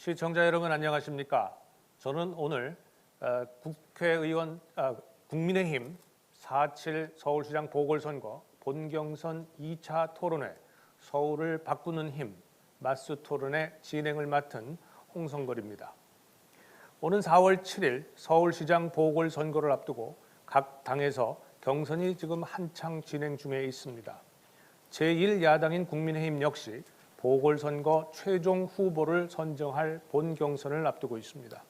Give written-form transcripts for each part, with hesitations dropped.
시청자 여러분 안녕하십니까? 저는 오늘 국회의원 국민의힘 4.7 서울시장 보궐선거 본경선 2차 토론회 서울을 바꾸는 힘 맞수 토론회 진행을 맡은 홍성걸입니다. 오는 4월 7일 서울시장 보궐선거를 앞두고 각 당에서 경선이 지금 한창 진행 중에 있습니다. 제1야당인 국민의힘 역시 보궐선거 최종 후보를 선정할 본경선을 앞두고 있습니다.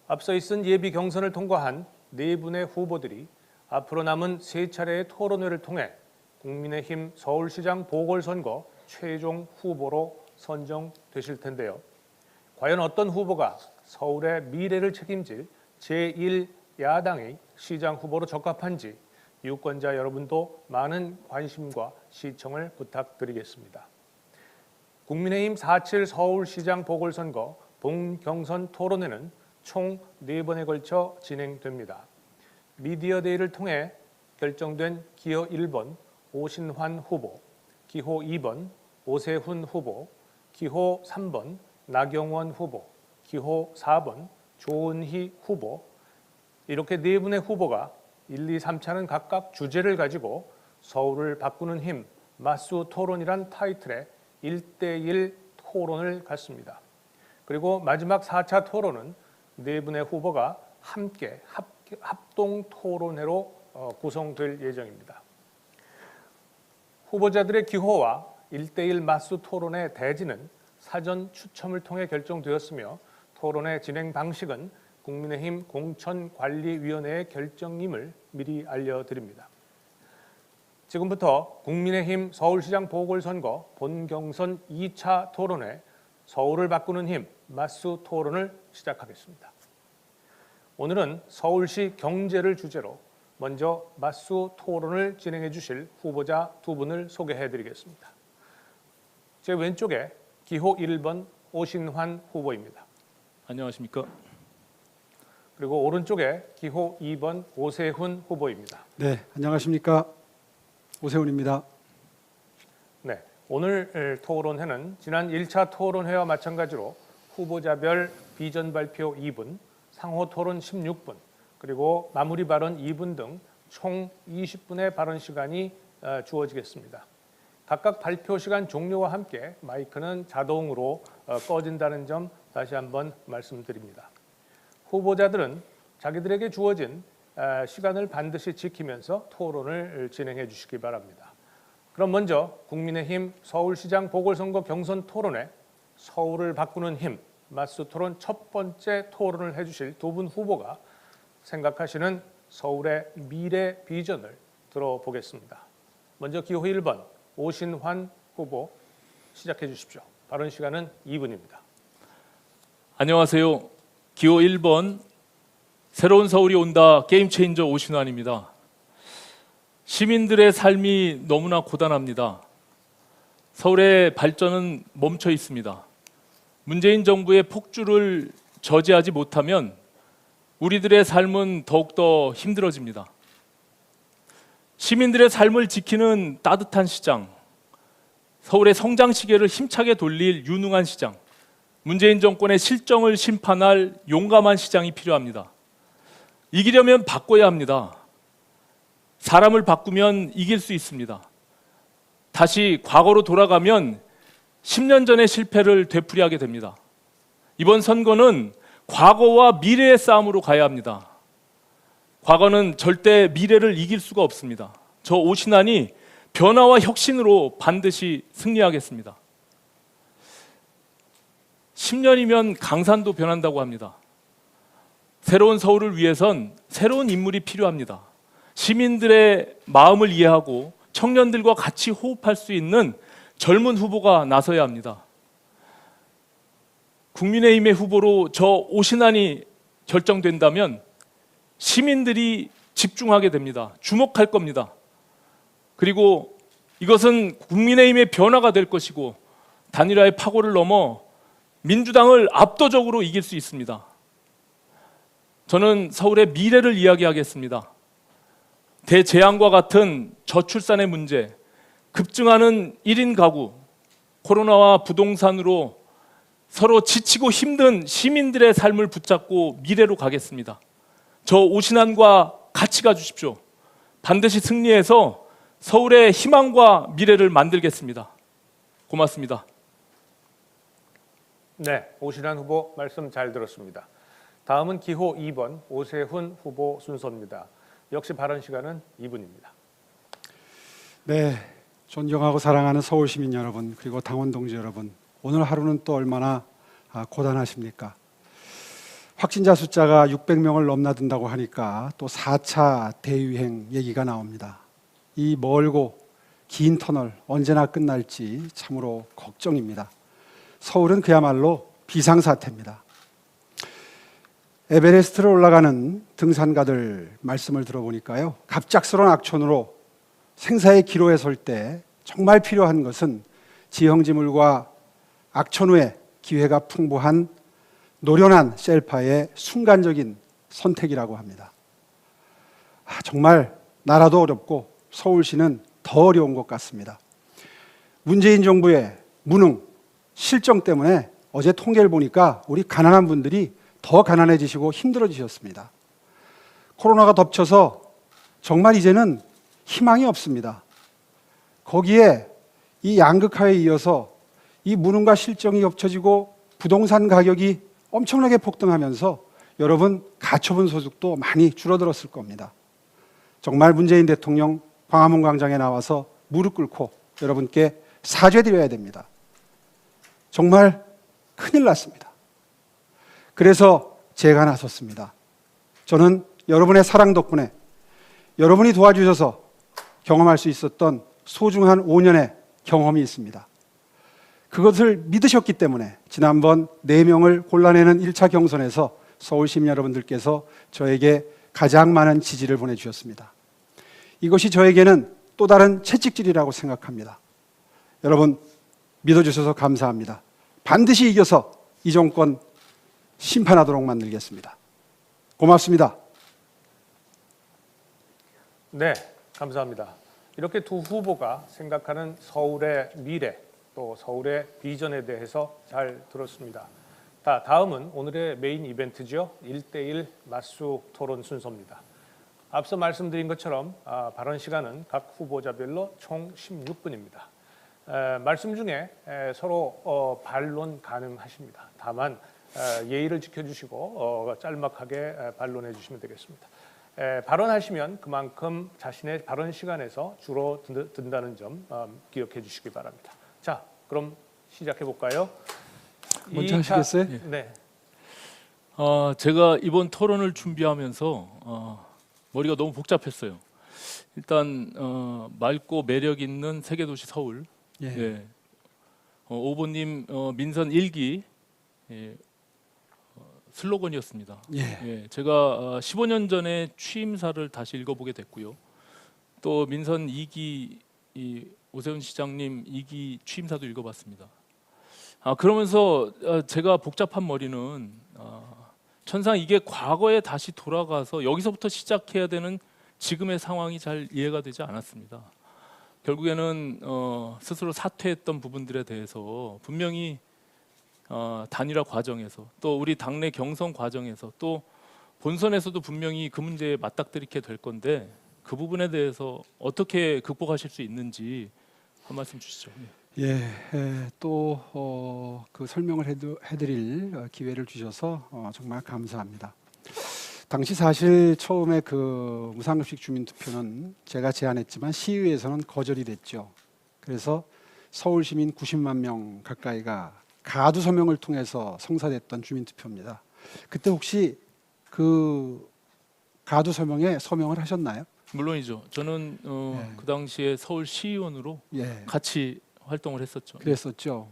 앞서 있은 예비 경선을 통과한 네 분의 후보들이 앞으로 남은 세 차례의 토론회를 통해 국민의힘 서울시장 보궐선거 최종 후보로 선정되실 텐데요. 과연 어떤 후보가 서울의 미래를 책임질 제1야당의 시장 후보로 적합한지 유권자 여러분도 많은 관심과 시청을 부탁드리겠습니다. 국민의힘 4.7 서울시장 보궐선거 본경선 토론회는 총 4번에 걸쳐 진행됩니다. 미디어데이를 통해 결정된 기호 1번 오신환 후보, 기호 2번 오세훈 후보, 기호 3번 나경원 후보, 기호 4번 조은희 후보, 이렇게 네 분의 후보가 1, 2, 3차는 각각 주제를 가지고 서울을 바꾸는 힘 맞수 토론이란 타이틀의 1대1 토론을 갖습니다. 그리고 마지막 4차 토론은 네 분의 후보가 함께 합동 토론회로 구성될 예정입니다. 후보자들의 기호와 1대1 맞수 토론의 대지는 사전 추첨을 통해 결정되었으며 토론의 진행 방식은 국민의힘 공천관리위원회의 결정임을 미리 알려드립니다. 지금부터 국민의힘 서울시장 보궐선거 본경선 2차 토론회 서울을 바꾸는 힘 맞수 토론을 시작하겠습니다. 오늘은 서울시 경제를 주제로 먼저 맞수 토론을 진행해 주실 후보자 두 분을 소개해 드리겠습니다. 제 왼쪽에 기호 1번 오신환 후보입니다. 안녕하십니까? 그리고 오른쪽에 기호 2번 오세훈 후보입니다. 네, 안녕하십니까? 오세훈입니다. 네, 오늘 토론회는 지난 1차 토론회와 마찬가지로 후보자별 비전 발표 2분, 상호 토론 16분, 그리고 마무리 발언 2분 등 총 20분의 발언 시간이 주어지겠습니다. 각각 발표 시간 종료와 함께 마이크는 자동으로 꺼진다는 점 다시 한번 말씀드립니다. 후보자들은 자기들에게 주어진 시간을 반드시 지키면서 토론을 진행해 주시기 바랍니다. 그럼 먼저 국민의힘 서울시장 보궐선거 경선 토론회 서울을 바꾸는 힘 맞수 토론 첫 번째 토론을 해주실 두 분 후보가 생각하시는 서울의 미래 비전을 들어보겠습니다. 먼저 기호 1번 오신환 후보 시작해 주십시오. 발언 시간은 2분입니다. 안녕하세요. 기호 1번 새로운 서울이 온다 게임 체인저 오신환입니다. 시민들의 삶이 너무나 고단합니다. 서울의 발전은 멈춰 있습니다. 문재인 정부의 폭주를 저지하지 못하면 우리들의 삶은 더욱더 힘들어집니다. 시민들의 삶을 지키는 따뜻한 시장, 서울의 성장 시계를 힘차게 돌릴 유능한 시장, 문재인 정권의 실정을 심판할 용감한 시장이 필요합니다. 이기려면 바꿔야 합니다. 사람을 바꾸면 이길 수 있습니다. 다시 과거로 돌아가면 10년 전의 실패를 되풀이하게 됩니다. 이번 선거는 과거와 미래의 싸움으로 가야 합니다. 과거는 절대 미래를 이길 수가 없습니다. 저 오신환이 변화와 혁신으로 반드시 승리하겠습니다. 10년이면 강산도 변한다고 합니다. 새로운 서울을 위해선 새로운 인물이 필요합니다. 시민들의 마음을 이해하고 청년들과 같이 호흡할 수 있는 젊은 후보가 나서야 합니다. 국민의힘의 후보로 저 오신환이 결정된다면 시민들이 집중하게 됩니다. 주목할 겁니다. 그리고 이것은 국민의힘의 변화가 될 것이고 단일화의 파고를 넘어 민주당을 압도적으로 이길 수 있습니다. 저는 서울의 미래를 이야기하겠습니다. 대재앙과 같은 저출산의 문제, 급증하는 1인 가구, 코로나와 부동산으로 서로 지치고 힘든 시민들의 삶을 붙잡고 미래로 가겠습니다. 저 오신환과 같이 가주십시오. 반드시 승리해서 서울의 희망과 미래를 만들겠습니다. 고맙습니다. 네, 오신환 후보 말씀 잘 들었습니다. 다음은 기호 2번 오세훈 후보 순서입니다. 역시 발언 시간은 2분입니다. 네, 존경하고 사랑하는 서울 시민 여러분, 그리고 당원 동지 여러분, 오늘 하루는 또 얼마나 고단하십니까? 확진자 숫자가 600명을 넘나든다고 하니까 또 4차 대유행 얘기가 나옵니다. 이 멀고 긴 터널 언제나 끝날지 참으로 걱정입니다. 서울은 그야말로 비상사태입니다. 에베레스트를 올라가는 등산가들 말씀을 들어보니까요, 갑작스러운 악천후로 생사의 기로에 설 때 정말 필요한 것은 지형지물과 악천후의 기회가 풍부한 노련한 셀파의 순간적인 선택이라고 합니다. 정말 나라도 어렵고 서울시는 더 어려운 것 같습니다. 문재인 정부의 무능, 실정 때문에 어제 통계를 보니까 우리 가난한 분들이 더 가난해지시고 힘들어지셨습니다. 코로나가 덮쳐서 정말 이제는 희망이 없습니다. 거기에 이 양극화에 이어서 이 무능과 실정이 겹쳐지고 부동산 가격이 엄청나게 폭등하면서 여러분 가처분 소득도 많이 줄어들었을 겁니다. 정말 문재인 대통령 광화문 광장에 나와서 무릎 꿇고 여러분께 사죄드려야 됩니다. 정말 큰일 났습니다. 그래서 제가 나섰습니다. 저는 여러분의 사랑 덕분에 여러분이 도와주셔서 경험할 수 있었던 소중한 5년의 경험이 있습니다. 그것을 믿으셨기 때문에 지난번 4명을 골라내는 1차 경선에서 서울 시민 여러분들께서 저에게 가장 많은 지지를 보내주셨습니다. 이것이 저에게는 또 다른 채찍질이라고 생각합니다. 여러분 믿어주셔서 감사합니다. 반드시 이겨서 이 정권 심판하도록 만들겠습니다. 고맙습니다. 네, 감사합니다. 이렇게 두 후보가 생각하는 서울의 미래, 또 서울의 비전에 대해서 잘 들었습니다. 다음은 오늘의 메인 이벤트죠. 1대1 맞수 토론 순서입니다. 앞서 말씀드린 것처럼 발언 시간은 각 후보자별로 총 16분입니다. 말씀 중에 서로 반론 가능하십니다. 다만 예의를 지켜주시고 짤막하게 반론해 주시면 되겠습니다. 발언하시면 그만큼 자신의 발언 시간에서 줄어든다는 점 기억해 주시기 바랍니다. 자, 그럼 시작해 볼까요? 먼저 하시겠어요? 네. 제가 이번 토론을 준비하면서 머리가 너무 복잡했어요. 일단 맑고 매력 있는 세계도시 서울. 예. 예. 오보님 민선 1기 슬로건이었습니다. 예. 예. 제가 15년 전에 취임사를 다시 읽어보게 됐고요. 또 민선 2기 오세훈 시장님 2기 취임사도 읽어봤습니다. 그러면서 제가 복잡한 머리는 천상 이게 과거에 다시 돌아가서 여기서부터 시작해야 되는 지금의 상황이 잘 이해가 되지 않았습니다. 결국에는 스스로 사퇴했던 부분들에 대해서 분명히 단일화 과정에서 또 우리 당내 경선 과정에서 또 본선에서도 분명히 그 문제에 맞닥뜨리게 될 건데 그 부분에 대해서 어떻게 극복하실 수 있는지 한 말씀 주시죠. 예, 또 그 설명을 해드릴 기회를 주셔서 정말 감사합니다. 당시 사실 처음에 그 무상급식 주민투표는 제가 제안했지만 시의회에서는 거절이 됐죠. 그래서 서울 시민 90만 명 가까이가 가두 서명을 통해서 성사됐던 주민투표입니다. 그때 혹시 그 가두 서명에 서명을 하셨나요? 물론이죠. 저는 그 당시에 서울 시의원으로 같이 활동을 했었죠. 그랬었죠.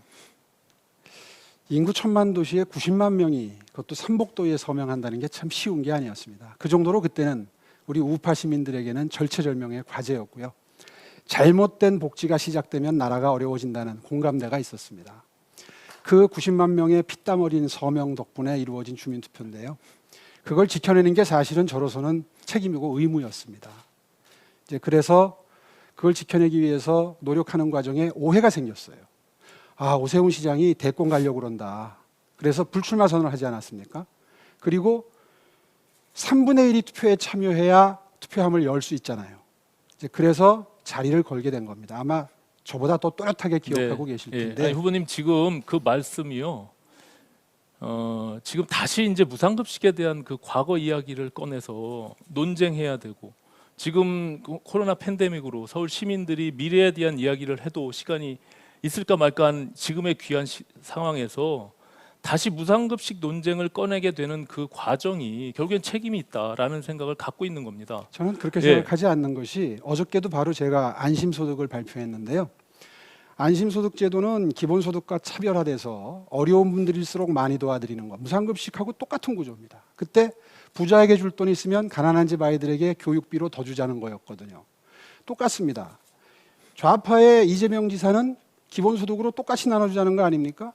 인구 1000만 도시에 90만 명이 그것도 삼복도에 서명한다는 게 참 쉬운 게 아니었습니다. 그 정도로 그때는 우리 우파 시민들에게는 절체절명의 과제였고요. 잘못된 복지가 시작되면 나라가 어려워진다는 공감대가 있었습니다. 그 90만 명의 피땀 어린 서명 덕분에 이루어진 주민투표인데요. 그걸 지켜내는 게 사실은 저로서는 책임이고 의무였습니다. 이제 그래서 그걸 지켜내기 위해서 노력하는 과정에 오해가 생겼어요. 오세훈 시장이 대권 가려고 그런다. 그래서 불출마 선언을 하지 않았습니까? 그리고 3분의 1이 투표에 참여해야 투표함을 열 수 있잖아요. 이제 그래서 자리를 걸게 된 겁니다. 아마 저보다 더 또렷하게 기억하고 계실 텐데. 아니, 후보님 지금 그 말씀이요. 지금 다시 이제 무상급식에 대한 그 과거 이야기를 꺼내서 논쟁해야 되고 지금 코로나 팬데믹으로 서울 시민들이 미래에 대한 이야기를 해도 시간이 있을까 말까 한 지금의 귀한 상황에서 다시 무상급식 논쟁을 꺼내게 되는 그 과정이 결국엔 책임이 있다라는 생각을 갖고 있는 겁니다. 저는 그렇게 생각하지 않는 것이 어저께도 바로 제가 안심소득을 발표했는데요. 안심소득 제도는 기본소득과 차별화돼서 어려운 분들일수록 많이 도와드리는 것. 무상급식하고 똑같은 구조입니다. 그때 부자에게 줄 돈 있으면 가난한 집 아이들에게 교육비로 더 주자는 거였거든요. 똑같습니다. 좌파의 이재명 지사는 기본소득으로 똑같이 나눠주자는 거 아닙니까?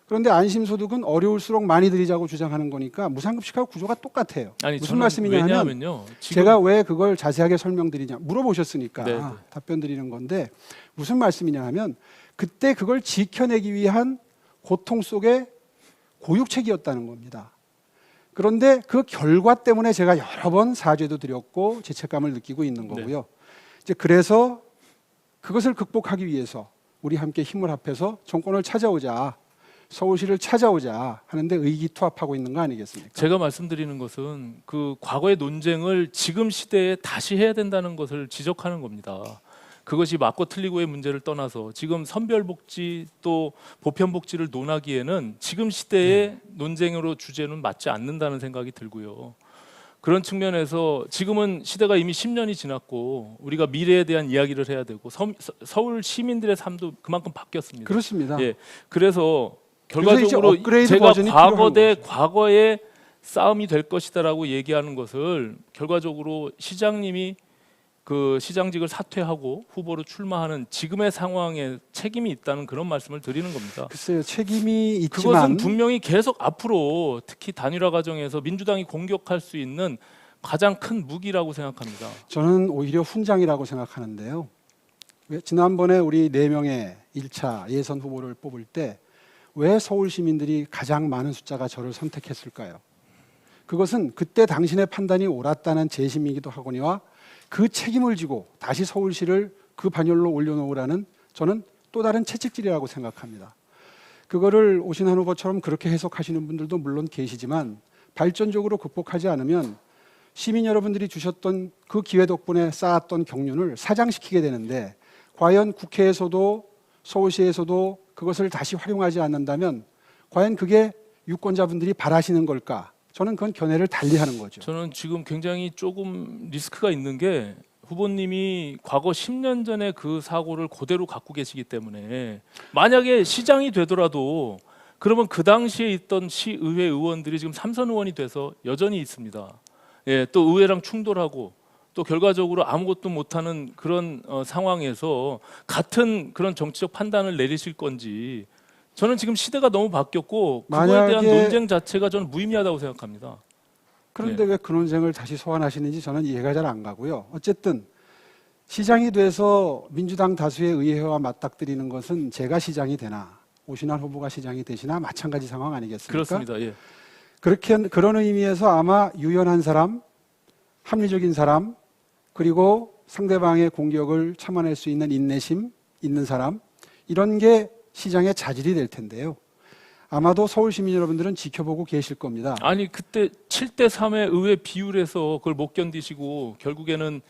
그런데 안심소득은 어려울수록 많이 드리자고 주장하는 거니까 무상급식하고 구조가 똑같아요. 아니, 무슨 말씀이냐 하면 제가 왜 그걸 자세하게 설명드리냐 물어보셨으니까 네. 답변 드리는 건데 무슨 말씀이냐 하면 그때 그걸 지켜내기 위한 고통 속의 고육책이었다는 겁니다. 그런데 그 결과 때문에 제가 여러 번 사죄도 드렸고 죄책감을 느끼고 있는 거고요. 이제 그래서 그것을 극복하기 위해서 우리 함께 힘을 합해서 정권을 찾아오자, 서울시를 찾아오자 하는데 의기투합하고 있는 거 아니겠습니까? 제가 말씀드리는 것은 그 과거의 논쟁을 지금 시대에 다시 해야 된다는 것을 지적하는 겁니다. 그것이 맞고 틀리고의 문제를 떠나서 지금 선별복지 또 보편복지를 논하기에는 지금 시대의 논쟁으로 주제는 맞지 않는다는 생각이 들고요. 그런 측면에서 지금은 시대가 이미 10년이 지났고 우리가 미래에 대한 이야기를 해야 되고 서울 시민들의 삶도 그만큼 바뀌었습니다. 그렇습니다. 예, 그래서 결과적으로 업그레이드 제가 버전이 과거 대 필요한 거죠. 과거의 싸움이 될 것이다라고 얘기하는 것을 결과적으로 시장님이 그 시장직을 사퇴하고 후보로 출마하는 지금의 상황에 책임이 있다는 그런 말씀을 드리는 겁니다. 글쎄요, 책임이 그것은 있지만 분명히 계속 앞으로 특히 단일화 과정에서 민주당이 공격할 수 있는 가장 큰 무기라고 생각합니다. 저는 오히려 훈장이라고 생각하는데요. 지난번에 우리 4명의 1차 예선 후보를 뽑을 때 왜 서울 시민들이 가장 많은 숫자가 저를 선택했을까요? 그것은 그때 당신의 판단이 옳았다는 재심이기도 하거니와 그 책임을 지고 다시 서울시를 그 반열로 올려놓으라는 저는 또 다른 채찍질이라고 생각합니다. 그거를 오신환 후보처럼 그렇게 해석하시는 분들도 물론 계시지만 발전적으로 극복하지 않으면 시민 여러분들이 주셨던 그 기회 덕분에 쌓았던 경륜을 사장시키게 되는데 과연 국회에서도 서울시에서도 그것을 다시 활용하지 않는다면 과연 그게 유권자분들이 바라시는 걸까? 저는 그건 견해를 달리하는 거죠. 저는 지금 굉장히 조금 리스크가 있는 게 후보님이 과거 10년 전에 그 사고를 그대로 갖고 계시기 때문에 만약에 시장이 되더라도 그러면 그 당시에 있던 시의회 의원들이 지금 3선 의원이 돼서 여전히 있습니다. 예, 또 의회랑 충돌하고 또 결과적으로 아무것도 못하는 그런 상황에서 같은 그런 정치적 판단을 내리실 건지 저는 지금 시대가 너무 바뀌었고 그거에 대한 논쟁 자체가 저는 무의미하다고 생각합니다. 그런데 왜 그 논쟁을 다시 소환하시는지 저는 이해가 잘 안 가고요. 어쨌든 시장이 돼서 민주당 다수의 의회와 맞닥뜨리는 것은 제가 시장이 되나 오신환 후보가 시장이 되시나 마찬가지 상황 아니겠습니까? 그렇습니다. 예. 그런 의미에서 아마 유연한 사람, 합리적인 사람, 그리고 상대방의 공격을 참아낼 수 있는 인내심 있는 사람 이런 게 시장의 자질이 될 텐데요. 아마도 서울 시민 여러분들은 지켜보고 계실 겁니다. 아니 그때 7대 3의 의회 비율에서 그걸 못 견디시고 결국에는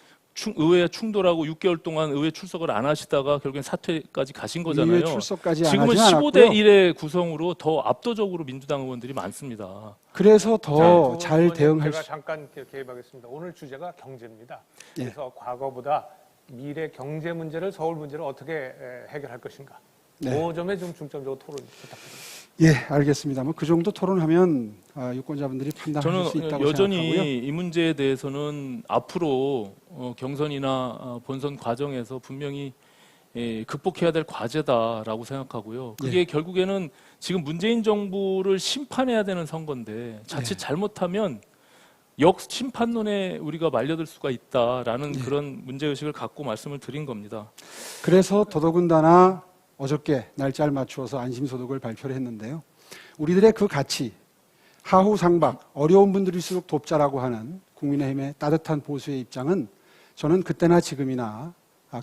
의회에 충돌하고 6개월 동안 의회 출석을 안 하시다가 결국엔 사퇴까지 가신 거잖아요. 의회 출석까지 안 지금은 하진 15대 1의 구성으로 더 압도적으로 민주당 의원들이 많습니다. 그래서 더 잘 대응할 제가 수. 잠깐 개입하겠습니다. 오늘 주제가 경제입니다. 예. 그래서 과거보다 미래 경제 문제를 서울 문제를 어떻게 해결할 것인가. 네. 그 점에 좀 중점적으로 토론 부탁드립니다. 예, 알겠습니다. 뭐 그 정도 토론하면 유권자분들이 판단할 수 저는 있다고 여전히 생각하고요. 이 문제에 대해서는 앞으로 경선이나 본선 과정에서 분명히 극복해야 될 과제다라고 생각하고요. 그게 예. 결국에는 지금 문재인 정부를 심판해야 되는 선거인데 자칫 예. 잘못하면 역심판론에 우리가 말려들 수가 있다라는 예. 그런 문제의식을 갖고 말씀을 드린 겁니다. 그래서 더더군다나 어저께 날짜를 맞추어서 안심소득을 발표를 했는데요. 우리들의 그 가치, 하후 상박, 어려운 분들일수록 돕자라고 하는 국민의힘의 따뜻한 보수의 입장은 저는 그때나 지금이나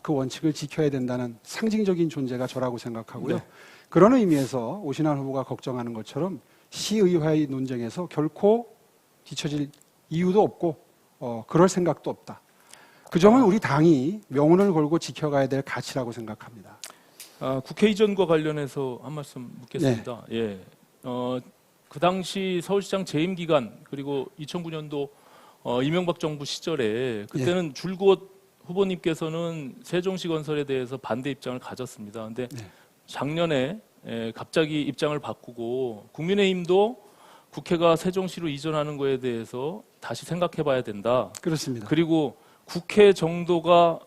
그 원칙을 지켜야 된다는 상징적인 존재가 저라고 생각하고요. 네. 그런 의미에서 오신환 후보가 걱정하는 것처럼 시의회의 논쟁에서 결코 뒤처질 이유도 없고 그럴 생각도 없다. 그 점은 우리 당이 명운을 걸고 지켜가야 될 가치라고 생각합니다. 국회 이전과 관련해서 한 말씀 묻겠습니다. 예. 그 당시 서울시장 재임 기간 그리고 2009년도 이명박 정부 시절에 그때는 줄곧 후보님께서는 세종시 건설에 대해서 반대 입장을 가졌습니다. 근데 작년에 갑자기 입장을 바꾸고 국민의힘도 국회가 세종시로 이전하는 거에 대해서 다시 생각해 봐야 된다. 그렇습니다. 그리고 국회 정도가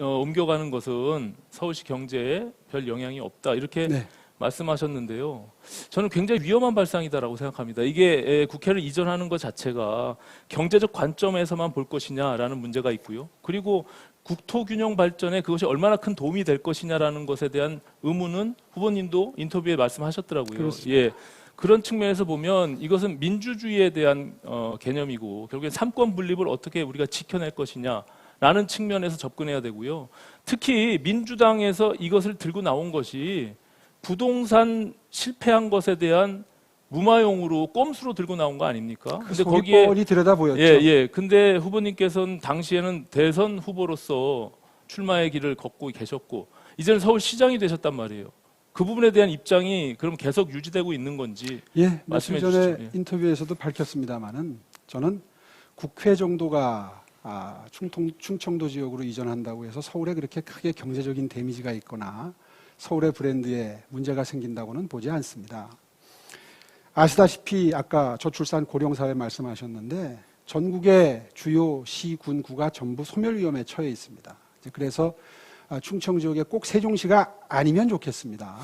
옮겨가는 것은 서울시 경제에 별 영향이 없다. 이렇게 말씀하셨는데요. 저는 굉장히 위험한 발상이다라고 생각합니다. 이게 국회를 이전하는 것 자체가 경제적 관점에서만 볼 것이냐라는 문제가 있고요. 그리고 국토균형 발전에 그것이 얼마나 큰 도움이 될 것이냐라는 것에 대한 의문은 후보님도 인터뷰에 말씀하셨더라고요. 그렇습니다. 예. 그런 측면에서 보면 이것은 민주주의에 대한 개념이고 결국엔 삼권 분립을 어떻게 우리가 지켜낼 것이냐라는 측면에서 접근해야 되고요. 특히 민주당에서 이것을 들고 나온 것이 부동산 실패한 것에 대한 무마용으로 꼼수로 들고 나온 거 아닙니까? 근데 거기에 뻔히 들여다 보였죠. 예. 근데 후보님께서는 당시에는 대선 후보로서 출마의 길을 걷고 계셨고 이제는 서울시장이 되셨단 말이에요. 그 부분에 대한 입장이 그럼 계속 유지되고 있는 건지 말씀해 며칠 전에 주시죠. 예. 인터뷰에서도 밝혔습니다마는 저는 국회 정도가 충청도 지역으로 이전한다고 해서 서울에 그렇게 크게 경제적인 데미지가 있거나 서울의 브랜드에 문제가 생긴다고는 보지 않습니다. 아시다시피 아까 저출산 고령사회 말씀하셨는데 전국의 주요 시, 군, 구가 전부 소멸 위험에 처해 있습니다. 그래서 충청 지역에 꼭 세종시가 아니면 좋겠습니다.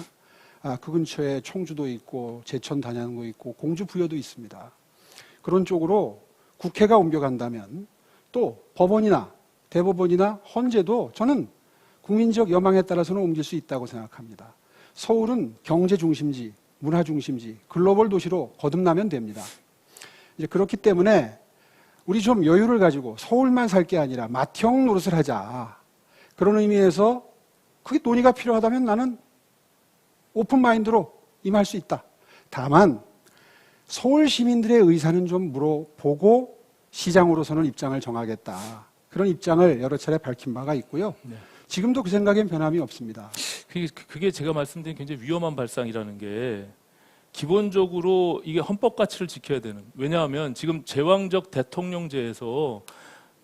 그 근처에 청주도 있고 제천 단양도 있고 공주 부여도 있습니다. 그런 쪽으로 국회가 옮겨간다면 또 법원이나 대법원이나 헌재도 저는 국민적 여망에 따라서는 옮길 수 있다고 생각합니다. 서울은 경제 중심지, 문화 중심지, 글로벌 도시로 거듭나면 됩니다. 이제 그렇기 때문에 우리 좀 여유를 가지고 서울만 살 게 아니라 맏형 노릇을 하자. 그런 의미에서 그게 논의가 필요하다면 나는 오픈 마인드로 임할 수 있다. 다만 서울 시민들의 의사는 좀 물어보고 시장으로서는 입장을 정하겠다. 그런 입장을 여러 차례 밝힌 바가 있고요. 지금도 그 생각엔 변함이 없습니다. 그게 제가 말씀드린 굉장히 위험한 발상이라는 게 기본적으로 이게 헌법 가치를 지켜야 되는. 왜냐하면 지금 제왕적 대통령제에서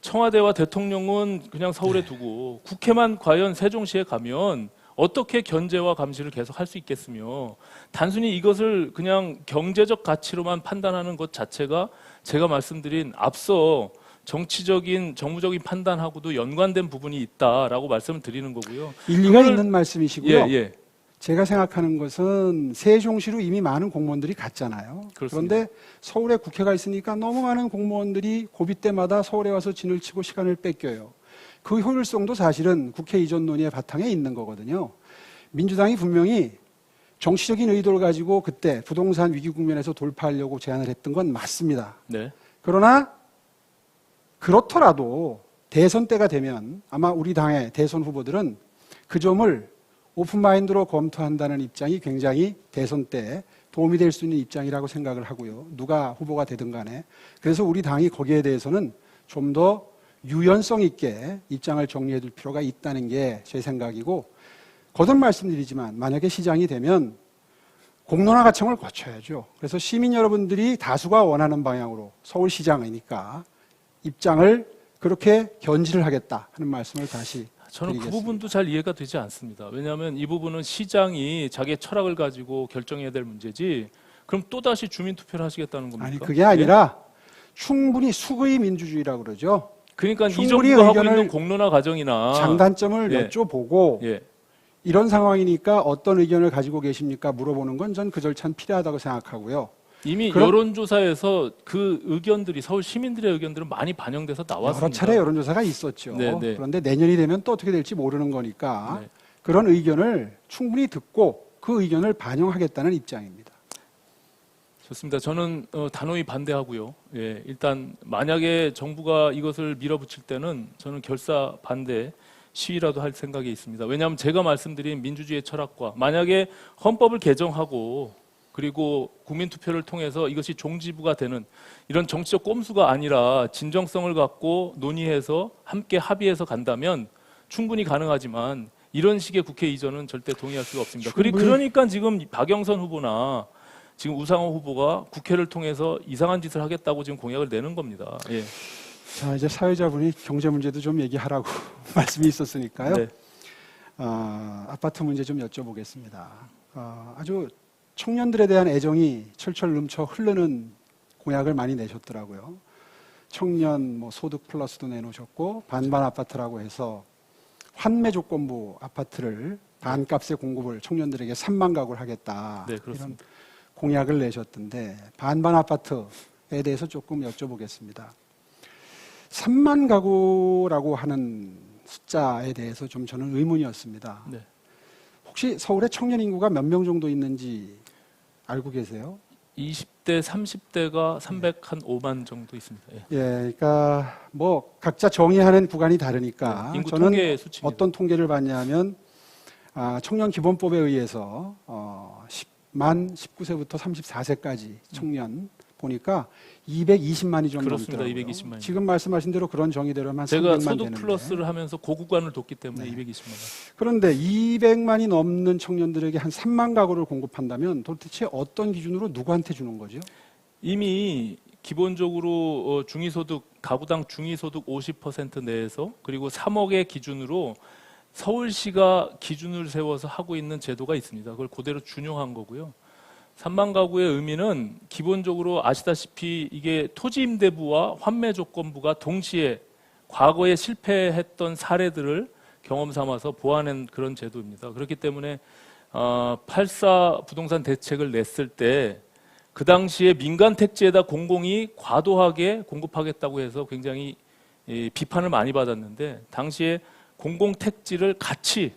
청와대와 대통령은 그냥 서울에 두고 국회만 과연 세종시에 가면 어떻게 견제와 감시를 계속 할 수 있겠으며 단순히 이것을 그냥 경제적 가치로만 판단하는 것 자체가 제가 말씀드린 앞서 정치적인 정무적인 판단하고도 연관된 부분이 있다라고 말씀을 드리는 거고요. 일리가 있는 말씀이시고요. 예. 제가 생각하는 것은 세종시로 이미 많은 공무원들이 갔잖아요. 그렇습니다. 그런데 서울에 국회가 있으니까 너무 많은 공무원들이 고비 때마다 서울에 와서 진을 치고 시간을 뺏겨요. 그 효율성도 사실은 국회 이전 논의의 바탕에 있는 거거든요. 민주당이 분명히 정치적인 의도를 가지고 그때 부동산 위기 국면에서 돌파하려고 제안을 했던 건 맞습니다. 네. 그러나 그렇더라도 대선 때가 되면 아마 우리 당의 대선 후보들은 그 점을 오픈마인드로 검토한다는 입장이 굉장히 대선 때 도움이 될 수 있는 입장이라고 생각을 하고요. 누가 후보가 되든 간에. 그래서 우리 당이 거기에 대해서는 좀 더 유연성 있게 입장을 정리해 둘 필요가 있다는 게 제 생각이고 거듭 말씀드리지만 만약에 시장이 되면 공론화 과정을 거쳐야죠. 그래서 시민 여러분들이 다수가 원하는 방향으로 서울시장이니까 입장을 그렇게 견지를 하겠다 하는 말씀을 다시 저는 드리겠습니다. 그 부분도 잘 이해가 되지 않습니다. 왜냐하면 이 부분은 시장이 자기의 철학을 가지고 결정해야 될 문제지 그럼 또다시 주민투표를 하시겠다는 겁니까? 아니 그게 아니라 충분히 수의 민주주의라고 그러죠. 그러니까 이 충분히 정부가 하고 의견을 있는 공론화 과정이나 장단점을 여쭤보고 예. 이런 상황이니까 어떤 의견을 가지고 계십니까 물어보는 건 전 그 절차는 필요하다고 생각하고요. 이미 여론조사에서 그 의견들이 서울 시민들의 의견들은 많이 반영돼서 나왔습니다. 여러 차례 여론조사가 있었죠. 네. 그런데 내년이 되면 또 어떻게 될지 모르는 거니까 네. 그런 의견을 충분히 듣고 그 의견을 반영하겠다는 입장입니다. 좋습니다. 저는 단호히 반대하고요. 예, 일단 만약에 정부가 이것을 밀어붙일 때는 저는 결사 반대 시위라도 할 생각이 있습니다. 왜냐하면 제가 말씀드린 민주주의의 철학과 만약에 헌법을 개정하고 그리고 국민투표를 통해서 이것이 종지부가 되는 이런 정치적 꼼수가 아니라 진정성을 갖고 논의해서 함께 합의해서 간다면 충분히 가능하지만 이런 식의 국회 이전은 절대 동의할 수가 없습니다. 그러니까 지금 박영선 후보나 지금 우상호 후보가 국회를 통해서 이상한 짓을 하겠다고 지금 공약을 내는 겁니다. 예. 자, 이제 사회자분이 경제 문제도 좀 얘기하라고 말씀이 있었으니까요. 네. 아파트 문제 좀 여쭤보겠습니다. 아주 청년들에 대한 애정이 철철 넘쳐 흐르는 공약을 많이 내셨더라고요. 청년 뭐 소득 플러스도 내놓으셨고 반반 아파트라고 해서 환매 조건부 아파트를 반값에 공급을 청년들에게 3만 가구를 하겠다. 네, 이런 그렇습니다. 공약을 내셨던데 반반 아파트에 대해서 조금 여쭤보겠습니다. 3만 가구라고 하는 숫자에 대해서 좀 저는 의문이었습니다. 네. 혹시 서울에 청년 인구가 몇 명 정도 있는지 알고 계세요? 20대, 30대가 305만 정도 있습니다. 예. 예, 그러니까 뭐 각자 정의하는 구간이 다르니까 네, 인구 저는 통계 수치입니다. 어떤 통계를 봤냐면 청년 기본법에 의해서 만 19세부터 34세까지 청년 보니까 220만이 좀 그렇습니다. 넘더라고요. 220만 이. 지금 말씀하신 대로 그런 정의대로만 제가 300만 소득 되는데 플러스를 하면서 고구간을 뒀기 때문에 네. 220만 원. 그런데 200만이 넘는 청년들에게 한 3만 가구를 공급한다면 도대체 어떤 기준으로 누구한테 주는 거죠? 이미 기본적으로 중위소득 가구당 중위소득 50% 내에서 그리고 3억의 기준으로 서울시가 기준을 세워서 하고 있는 제도가 있습니다. 그걸 그대로 준용한 거고요. 3만 가구의 의미는 기본적으로 아시다시피 이게 토지임대부와 환매조건부가 동시에 과거에 실패했던 사례들을 경험 삼아서 보완한 그런 제도입니다. 그렇기 때문에 8.4 부동산 대책을 냈을 때 그 당시에 민간 택지에다 공공이 과도하게 공급하겠다고 해서 굉장히 비판을 많이 받았는데 당시에 공공 택지를 같이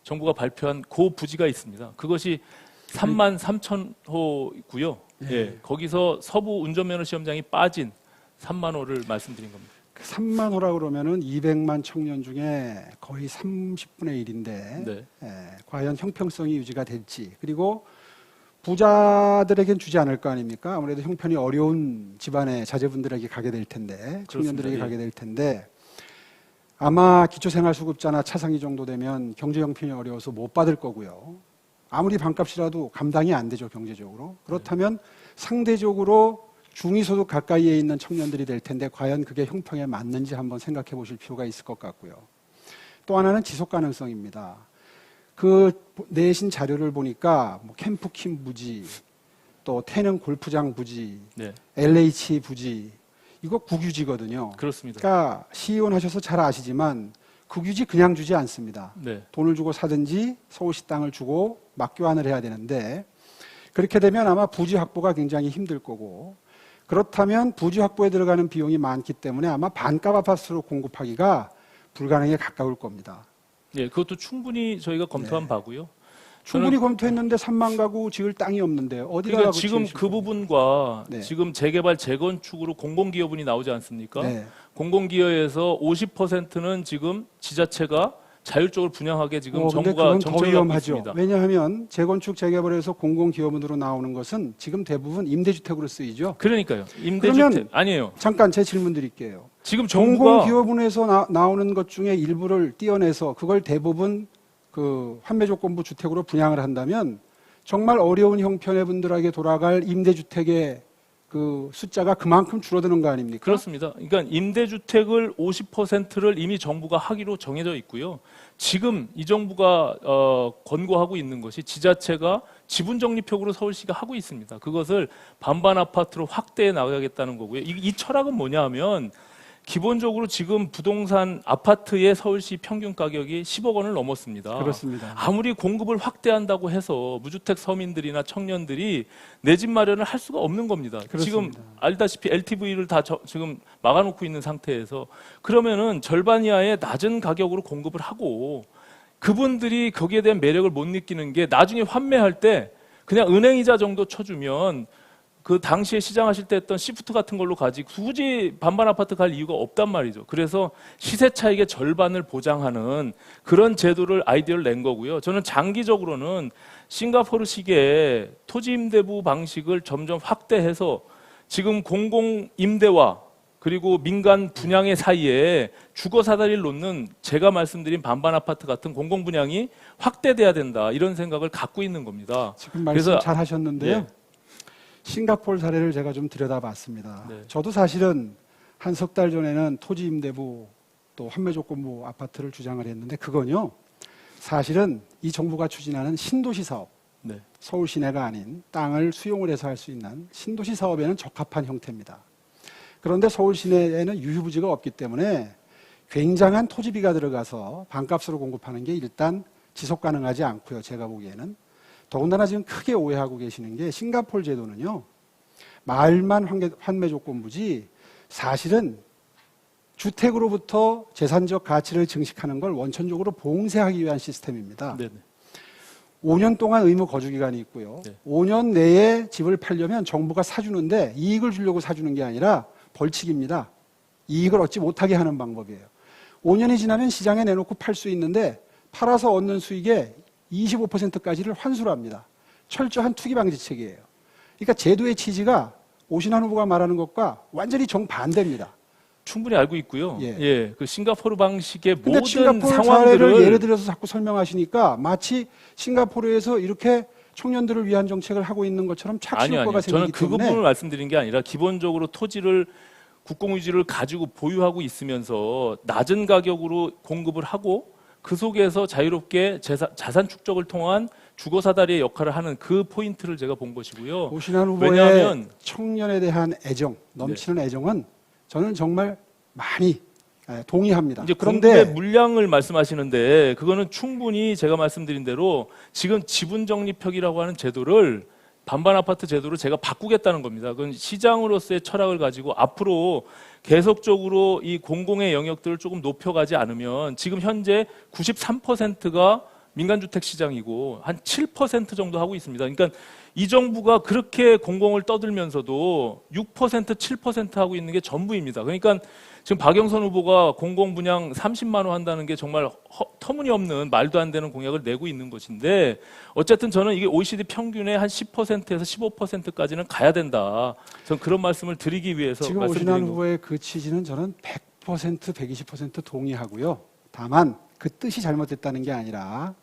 정부가 발표한 그 부지가 있습니다. 그것이 3만 3천 호고요. 예, 거기서 서부 운전면허 시험장이 빠진 3만 호를 말씀드린 겁니다. 3만 호라 그러면은 200만 청년 중에 거의 30분의 1인데 네. 과연 형평성이 유지가 될지 그리고 부자들에겐 주지 않을 거 아닙니까? 아무래도 형편이 어려운 집안의 자제분들에게 가게 될 텐데 청년들에게 그렇습니다. 가게 될 텐데 아마 기초생활수급자나 차상위 정도 되면 경제 형편이 어려워서 못 받을 거고요. 아무리 반값이라도 감당이 안 되죠, 경제적으로. 그렇다면 상대적으로 중위소득 가까이에 있는 청년들이 될 텐데 과연 그게 형평에 맞는지 한번 생각해 보실 필요가 있을 것 같고요. 또 하나는 지속 가능성입니다. 그 내신 자료를 보니까 뭐 캠프킴 부지, 또 태릉 골프장 부지, 네. LH 부지 이거 국유지거든요. 그렇습니다. 그러니까 시의원 하셔서 잘 아시지만 국유지 그냥 주지 않습니다. 네. 돈을 주고 사든지 서울시 땅을 주고 막교환을 해야 되는데 그렇게 되면 아마 부지 확보가 굉장히 힘들 거고 그렇다면 부지 확보에 들어가는 비용이 많기 때문에 아마 반값 아파트로 공급하기가 불가능에 가까울 겁니다. 예, 그것도 충분히 저희가 검토한 바고요. 충분히 검토했는데 3만 가구 지을 땅이 없는데 어디다가 그러니까 지금 그 부분과 네. 지금 재개발 재건축으로 공공기여분이 나오지 않습니까? 네. 공공기여에서 50%는 지금 지자체가 자율적으로 분양하게 지금 근데 정부가 그건 더 정책을 갖고 위험하죠. 있습니다. 왜냐하면 재건축 재개발에서 공공기여분으로 나오는 것은 지금 대부분 임대주택으로 쓰이죠. 그러니까요. 임대주택 그러면 아니에요. 잠깐 제 질문 드릴게요. 지금 정부가 공공기여분에서 나오는 것 중에 일부를 떼어내서 그걸 대부분 그 환매조건부 주택으로 분양을 한다면 정말 어려운 형편의 분들에게 돌아갈 임대주택의 그 숫자가 그만큼 줄어드는 거 아닙니까? 그렇습니다. 그러니까 임대주택을 50%를 이미 정부가 하기로 정해져 있고요. 지금 이 정부가 권고하고 있는 것이 지자체가 지분적립형으로 서울시가 하고 있습니다. 그것을 반반 아파트로 확대해 나가겠다는 거고요. 이 철학은 뭐냐 하면 기본적으로 지금 부동산 아파트의 서울시 평균 가격이 10억 원을 넘었습니다. 그렇습니다. 아무리 공급을 확대한다고 해서 무주택 서민들이나 청년들이 내 집 마련을 할 수가 없는 겁니다. 그렇습니다. 지금 알다시피 LTV를 다 지금 막아놓고 있는 상태에서 그러면은 절반 이하의 낮은 가격으로 공급을 하고 그분들이 거기에 대한 매력을 못 느끼는 게 나중에 환매할 때 그냥 은행이자 정도 쳐주면 그 당시에 시장하실 때 했던 시프트 같은 걸로 가지고 굳이 반반 아파트 갈 이유가 없단 말이죠. 그래서 시세 차익의 절반을 보장하는 그런 제도를 아이디어를 낸 거고요. 저는 장기적으로는 싱가포르식의 토지 임대부 방식을 점점 확대해서 지금 공공 임대와 그리고 민간 분양의 사이에 주거 사다리를 놓는 제가 말씀드린 반반 아파트 같은 공공 분양이 확대돼야 된다 이런 생각을 갖고 있는 겁니다. 지금 말씀 그래서- 잘 하셨는데요. 예. 싱가포르 사례를 제가 좀 들여다봤습니다. 네. 저도 사실은 한 석 달 전에는 토지 임대부 또 환매 조건부 아파트를 주장을 했는데 그건요. 사실은 이 정부가 추진하는 신도시 사업, 네. 서울 시내가 아닌 땅을 수용을 해서 할 수 있는 신도시 사업에는 적합한 형태입니다. 그런데 서울 시내에는 유휴부지가 없기 때문에 굉장한 토지비가 들어가서 반값으로 공급하는 게 일단 지속 가능하지 않고요. 제가 보기에는. 더군다나 지금 크게 오해하고 계시는 게 싱가포르 제도는요. 말만 환매 조건부지 사실은 주택으로부터 재산적 가치를 증식하는 걸 원천적으로 봉쇄하기 위한 시스템입니다. 네. 5년 동안 의무 거주 기간이 있고요. 네. 5년 내에 집을 팔려면 정부가 사주는데 이익을 주려고 사주는 게 아니라 벌칙입니다. 이익을 얻지 못하게 하는 방법이에요. 5년이 지나면 시장에 내놓고 팔 수 있는데 팔아서 얻는 수익의 25%까지를 환수를 합니다. 철저한 투기 방지책이에요. 그러니까 제도의 취지가 오신환 후보가 말하는 것과 완전히 정반대입니다. 충분히 알고 있고요. 예. 예, 그 싱가포르 방식의 근데 모든 싱가포르 사례를 상황들을 예를 들어서 자꾸 설명하시니까 마치 싱가포르에서 이렇게 청년들을 위한 정책을 하고 있는 것처럼 착시 효과가 저는 생기기 그 때문에 부분을 말씀드린 게 아니라 기본적으로 토지를 국공유지를 가지고 보유하고 있으면서 낮은 가격으로 공급을 하고 그 속에서 자유롭게 자산 축적을 통한 주거 사다리의 역할을 하는 그 포인트를 제가 본 것이고요. 오신환 후보의 왜냐하면 청년에 대한 애정, 넘치는 애정은 저는 정말 많이 동의합니다. 이제 그런데 공급의 물량을 말씀하시는데 그거는 충분히 제가 말씀드린 대로 지금 지분 적립형이라고 하는 제도를 반반 아파트 제도로 제가 바꾸겠다는 겁니다. 그건 시장으로서의 철학을 가지고 앞으로 계속적으로 이 공공의 영역들을 조금 높여가지 않으면 지금 현재 93%가 민간주택 시장이고 한 7% 정도 하고 있습니다. 그러니까 이 정부가 그렇게 공공을 떠들면서도 6%, 7% 하고 있는 게 전부입니다. 그러니까 지금 박영선 후보가 공공 분양 30만 원 한다는 게 정말 터무니없는 말도 안 되는 공약을 내고 있는 것인데 어쨌든 저는 이게 OECD 평균의 한 10%에서 15%까지는 가야 된다. 저는 그런 말씀을 드리기 위해서 지금 말씀드린 오신환 거고. 후보의 그 취지는 저는 100%, 120% 동의하고요. 다만 그 뜻이 잘못됐다는 게 아니라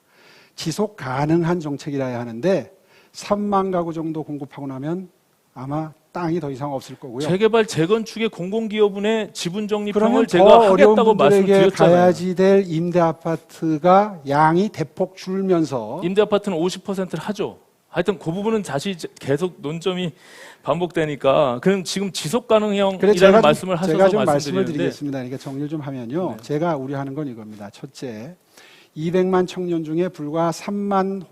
지속 가능한 정책이라야 하는데 3만 가구 정도 공급하고 나면 아마 땅이 더 이상 없을 거고요. 재개발 재건축의 공공기업은의 지분 그러면 적립형을 더 제가 어려운 하겠다고 분들에게 말씀드렸잖아요. 가야지 될 임대 아파트가 양이 대폭 줄면서 임대 아파트는 50%를 하죠. 하여튼 그 부분은 다시 계속 논점이 반복되니까 그럼 지금 지속 그래 가능형이라는 말씀을 하셔서 제가 좀 말씀을 말씀드리는데 드리겠습니다. 그러니까 정리를 좀 하면요. 네. 제가 우려하는 건 이겁니다. 첫째, 200만 청년 중에 불과 3만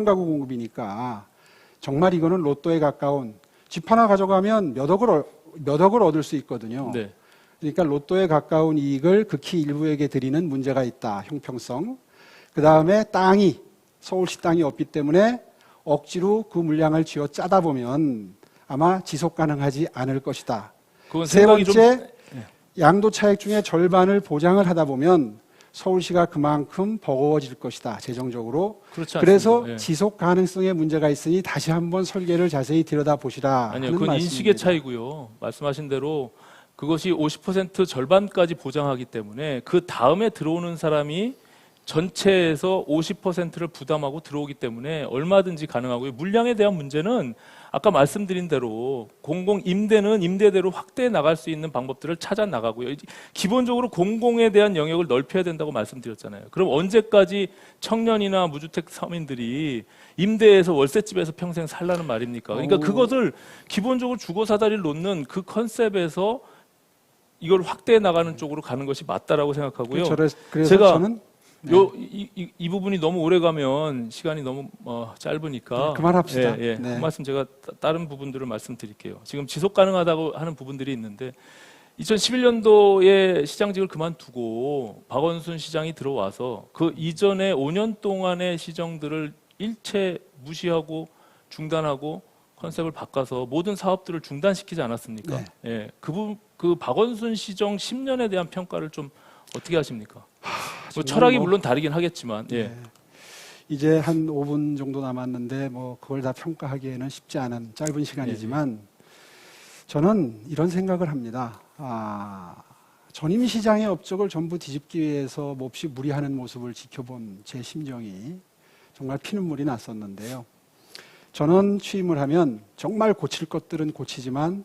가구 공급이니까 정말 이거는 로또에 가까운 집 하나 가져가면 몇 억을 얻을 수 있거든요. 네. 그러니까 로또에 가까운 이익을 극히 일부에게 드리는 문제가 있다. 형평성. 그다음에 땅이 서울시 땅이 없기 때문에 억지로 그 물량을 쥐어 짜다 보면 아마 지속 가능하지 않을 것이다. 그건 세 생각이 번째, 좀 양도 차익 중에 절반을 보장을 하다 보면 서울시가 그만큼 버거워질 것이다. 재정적으로. 그렇지 않습니다. 그래서 예. 지속 가능성에 문제가 있으니 다시 한번 설계를 자세히 들여다보시라. 아니요, 하는 그건 말씀입니다. 인식의 차이고요. 말씀하신 대로 그것이 50% 절반까지 보장하기 때문에 그 다음에 들어오는 사람이 전체에서 50%를 부담하고 들어오기 때문에 얼마든지 가능하고요. 물량에 대한 문제는 아까 말씀드린 대로 공공 임대는 임대대로 확대해 나갈 수 있는 방법들을 찾아 나가고요. 기본적으로 공공에 대한 영역을 넓혀야 된다고 말씀드렸잖아요. 그럼 언제까지 청년이나 무주택 서민들이 임대에서 월세집에서 평생 살라는 말입니까? 그러니까 그것을 기본적으로 주거 사다리를 놓는 그 컨셉에서 이걸 확대해 나가는 쪽으로 가는 것이 맞다라고 생각하고요. 그래서 제가 저는 이 부분이 너무 오래 가면 시간이 너무 짧으니까 그만합시다. 예. 네. 그 말씀 제가 다른 부분들을 말씀드릴게요. 지금 지속 가능하다고 하는 부분들이 있는데 2011년도에 시장직을 그만두고 박원순 시장이 들어와서 그 이전에 5년 동안의 시정들을 일체 무시하고 중단하고 컨셉을 바꿔서 모든 사업들을 중단시키지 않았습니까? 네. 예, 그 박원순 시정 10년에 대한 평가를 좀 어떻게 하십니까? 뭐 철학이 물론 다르긴 하겠지만, 예. 네. 이제 한 5분 정도 남았는데 뭐 그걸 다 평가하기에는 쉽지 않은 짧은 시간이지만 저는 이런 생각을 합니다. 전임 시장의 업적을 전부 뒤집기 위해서 몹시 무리하는 모습을 지켜본 제 심정이 정말 피눈물이 났었는데요. 저는 취임을 하면 정말 고칠 것들은 고치지만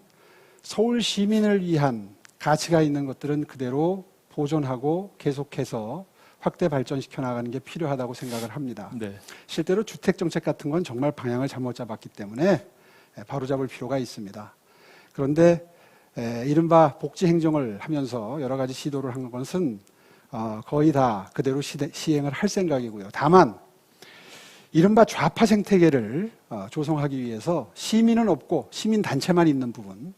서울 시민을 위한 가치가 있는 것들은 그대로 보존하고 계속해서 확대 발전시켜 나가는 게 필요하다고 생각을 합니다. 네. 실제로 주택 정책 같은 건 정말 방향을 잘못 잡았기 때문에 바로잡을 필요가 있습니다. 그런데 이른바 복지 행정을 하면서 여러 가지 시도를 한 것은 거의 다 그대로 시행을 할 생각이고요. 다만 이른바 좌파 생태계를 조성하기 위해서 시민은 없고 시민단체만 있는 부분,